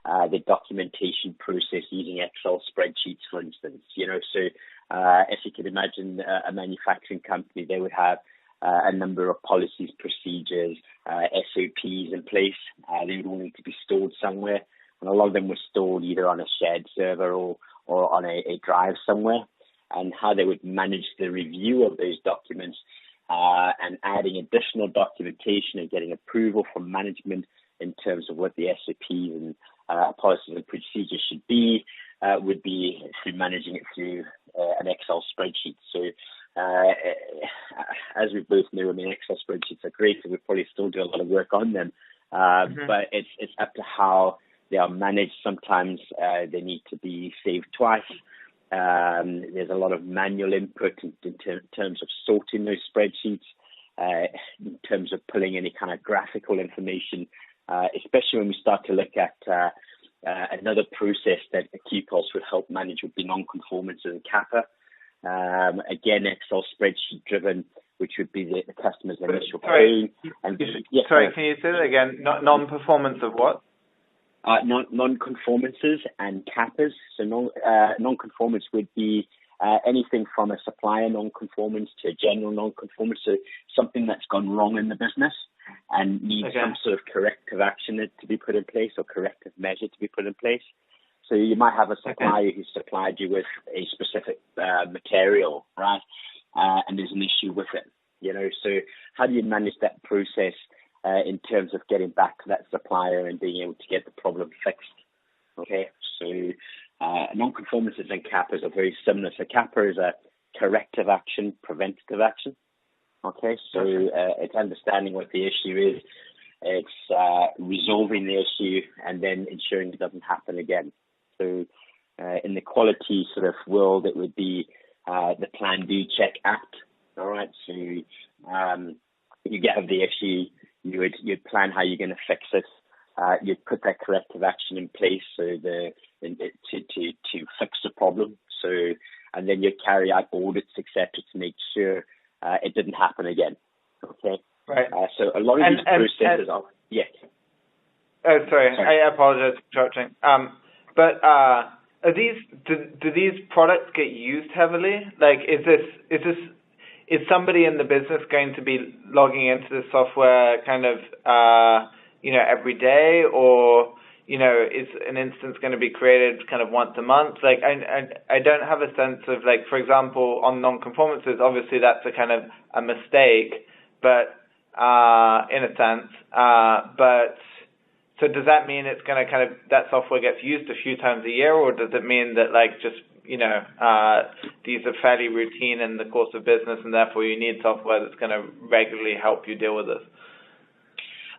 the documentation process using Excel spreadsheets, for instance. So if you could imagine a manufacturing company, they would have a number of policies, procedures, SOPs in place. They would all need to be stored somewhere, and a lot of them were stored either on a shared server or on a drive somewhere. And how they would manage the review of those documents and adding additional documentation and getting approval from management in terms of what the SOPs and policies and procedures should be, would be through managing it through an Excel spreadsheet. So as we both know, Excel spreadsheets are great, and we probably still do a lot of work on them. But it's up to how they are managed. Sometimes they need to be saved twice. There's a lot of manual input in terms of sorting those spreadsheets, in terms of pulling any kind of graphical information, especially when we start to look at another process that a QPulse would help manage would be non-conformances and kappa. Again, Excel spreadsheet driven, which would be the customer's initial pain. Sorry, can you say that again? Non-performance of what? Non-conformances and kappas. So non-conformance would be anything from a supplier non-conformance to a general non-conformance, so something that's gone wrong in the business and needs some sort of corrective action to be put in place or corrective measure to be put in place. So you might have a supplier who supplied you with a specific material, right? And there's an issue with it, So how do you manage that process in terms of getting back to that supplier and being able to get the problem fixed? Okay, so non-conformances and kappas are very similar. So kappa is a corrective action, preventative action. Okay, so it's understanding what the issue is, it's resolving the issue, and then ensuring it doesn't happen again. So in the quality sort of world, it would be the plan, do, check, act. All right, so you have the issue, you'd plan how you're going to fix it. You'd put that corrective action in place to fix the problem. So, and then you'd carry out audits, etc., to make sure it didn't happen again. Okay. Right. So a lot of these processes are yes. Oh, sorry. I apologize for interrupting. But are these do these products get used heavily? Like, is somebody in the business going to be logging into the software kind of every day, or is an instance going to be created kind of once a month? Like, I don't have a sense of, like, for example, on non-conformances, obviously that's a kind of a mistake, but in a sense, but so does that mean it's going to kind of, that software gets used a few times a year, or does it mean that, like, just these are fairly routine in the course of business, and therefore you need software that's going to regularly help you deal with this?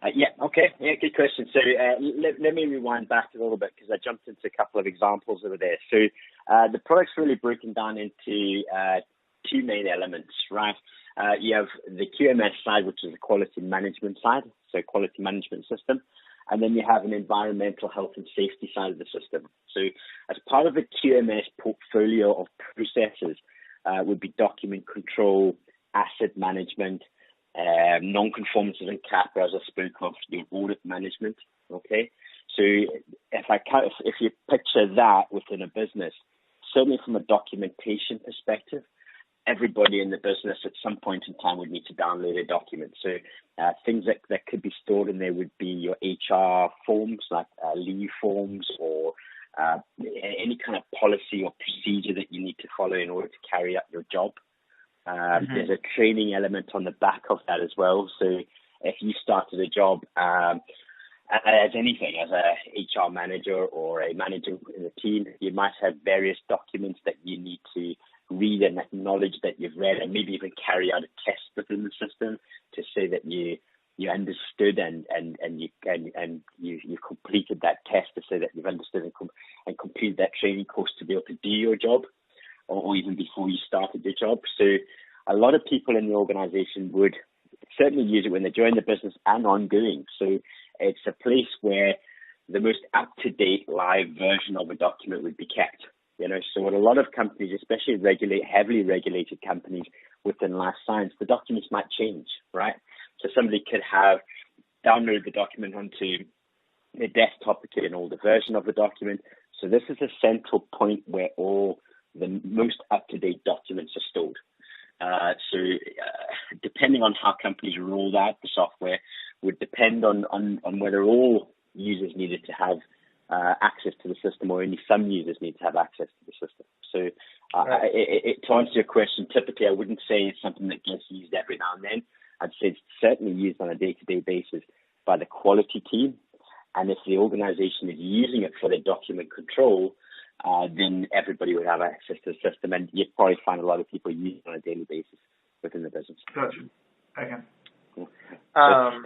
Good question. So let me rewind back a little bit, because I jumped into a couple of examples over there. So the product's really broken down into two main elements, right? You have the QMS side, which is the quality management side, so quality management system. And then you have an environmental health and safety side of the system. So as part of the QMS portfolio of processes would be document control, asset management, non-conformances and kappa, as I spoke of, your audit management. Okay, so if you picture that within a business, certainly from a documentation perspective, everybody in the business at some point in time would need to download a document. So things that could be stored in there would be your HR forms, like leave forms, or any kind of policy or procedure that you need to follow in order to carry out your job. There's a training element on the back of that as well. So if you started a job as anything, as a HR manager or a manager in the team, you might have various documents that you need to read and acknowledge that you've read, and maybe even carry out a test within the system to say that you understood and you've completed that test, to say that you've understood and completed that training course to be able to do your job, or even before you started your job. So a lot of people in the organization would certainly use it when they join the business and ongoing. So it's a place where the most up-to-date live version of a document would be kept. So what a lot of companies, especially heavily regulated companies within life science, the documents might change, right? So somebody could have downloaded the document onto the desktop became an older version of the document. So this is a central point where all the most up-to-date documents are stored. Depending on how companies roll out the software would depend on whether all users needed to have access to the system or only some users need to have access to the system. So to answer your question, typically I wouldn't say it's something that gets used every now and then. I'd say it's certainly used on a day-to-day basis by the quality team. And if the organization is using it for their document control, then everybody would have access to the system, and you'd probably find a lot of people use it on a daily basis within the business. Gotcha. Okay. Yeah.